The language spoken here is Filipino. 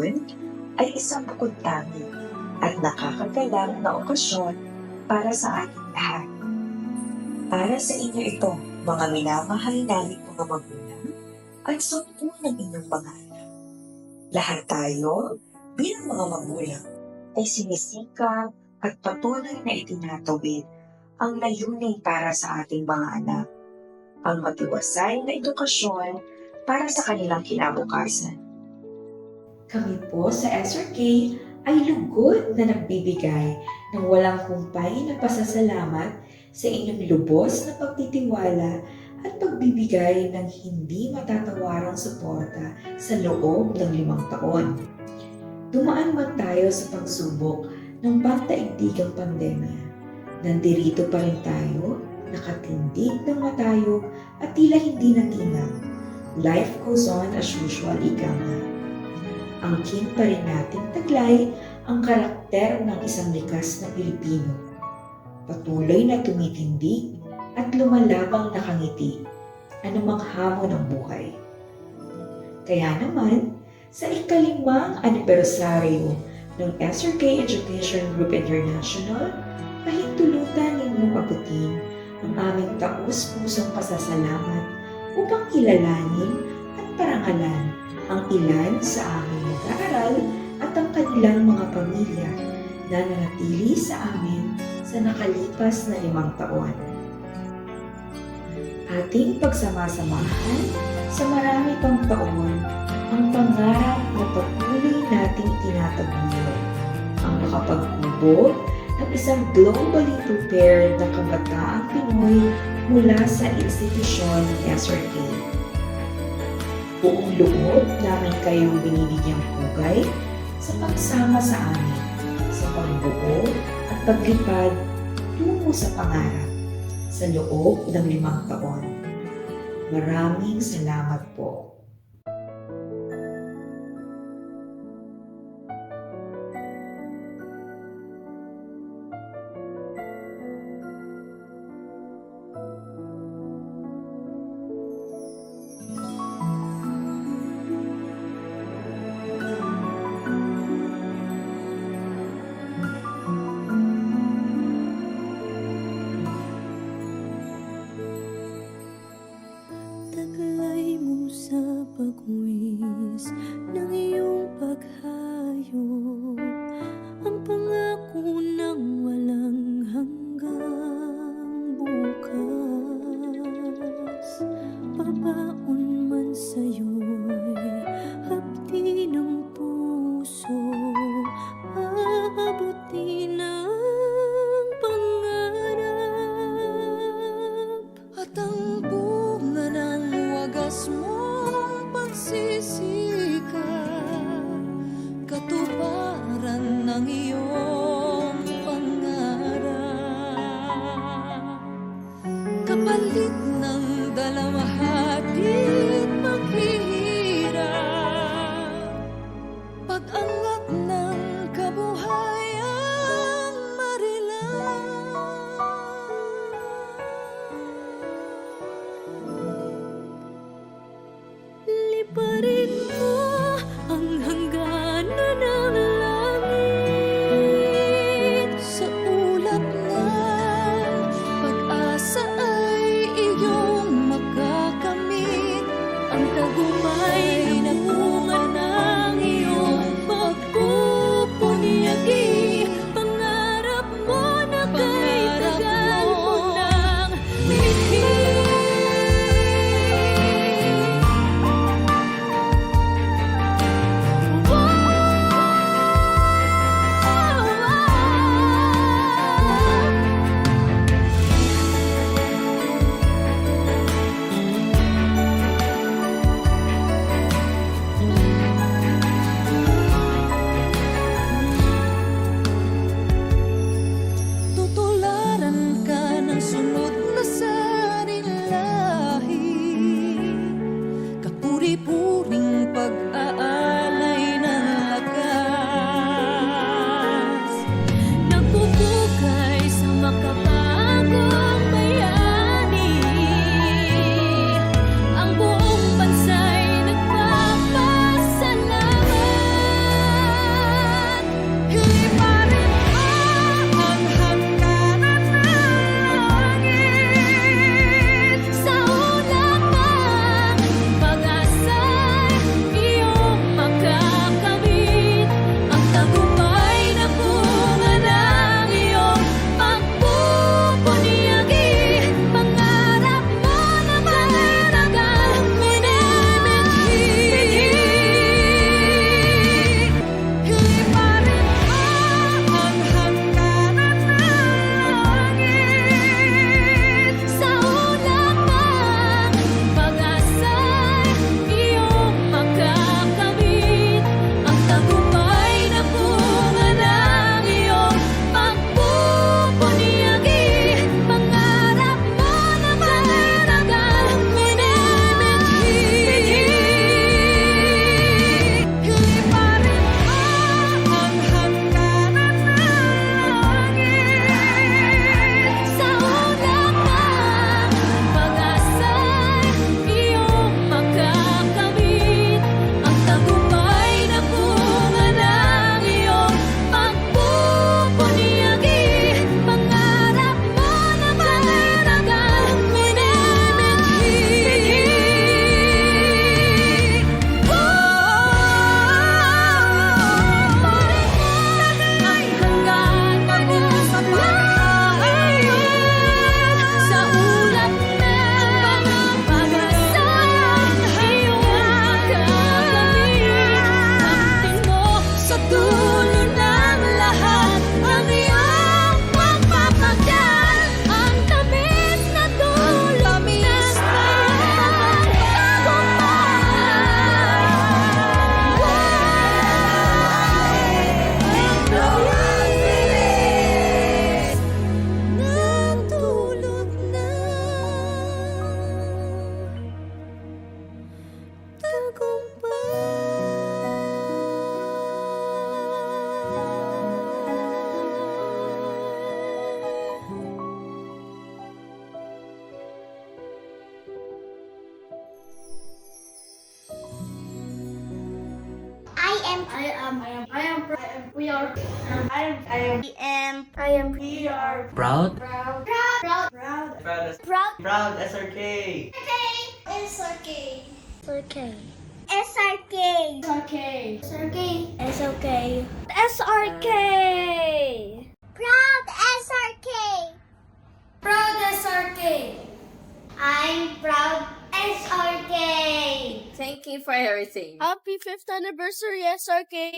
ngayon ay isang bukod tangi at nakakagalang na okasyon para sa ating lahat. Para sa inyo ito, mga minamahal naming mga magulang at 10 ng inyong mga anak. Lahat tayo, bilang mga magulang, ay sinisikap at patuloy na itinatawid ang layunin para sa ating mga anak, ang matiwasay na edukasyon para sa kanilang kinabukasan. Kami po sa SRK ay lugod na nagbibigay ng walang humpay na pasasalamat sa inyong lubos na pagtitiwala at pagbibigay ng hindi matatawarang suporta sa loob ng 5 taon. Dumaan man tayo sa pagsubok ng pandaigdigang pandemya, nandirito pa rin tayo, nakatindig ng matayog at tila hindi natinag. Life goes on as usual, ika nga. Angkin pa rin nating taglay ang karakter ng isang likas na Pilipino. Patuloy na tumitindig at lumalabang nakangiti anumang hamon ng buhay. Kaya naman, sa ika-5 anibersaryo ng SRK Education Group International, pahintulutan ninyong abutin ang aming taus-pusong pasasalamat upang kilalanin at parangalan ang ilan sa aming mag-aaral at ang kanilang mga pamilya na nanatili sa amin sa nakalipas na 5 taon. Ating pagsamasamahan sa marami pang taon ang pangarap na patuloy nating tinatabunan, ang makapagkubo ng isang globally prepared na kabataang Pinoy mula sa institusyon ng SRK. Buong loob namin kayong binibigyang pugay sa pagsama sa amin, sa pagbuo at paglipad tungo sa pangarap sa loob ng 5 taon. Maraming salamat po. Taglay mo sa pagwis ng iyong paghayo, ang pangako ng walang hanggang bukas. Pabaon man sa'yo'y hapdi ng puso, aabutin ang pangarap at ang bunga ng wagas mong pagsisikap, katuparan ng iyong pangarap. Kapalit ng dalawahati't paghihirap, pag-angat ng kabuhayang marilang. Liparin mo ang hangganan ng langit, sa ulap ng pag-asa ay iyong makakamit, ang tagumay na bunga ng iyong pagpupunan. Proud? Proud SRK. I'm proud SRK. Thank you for everything. Happy 5th anniversary, SRK.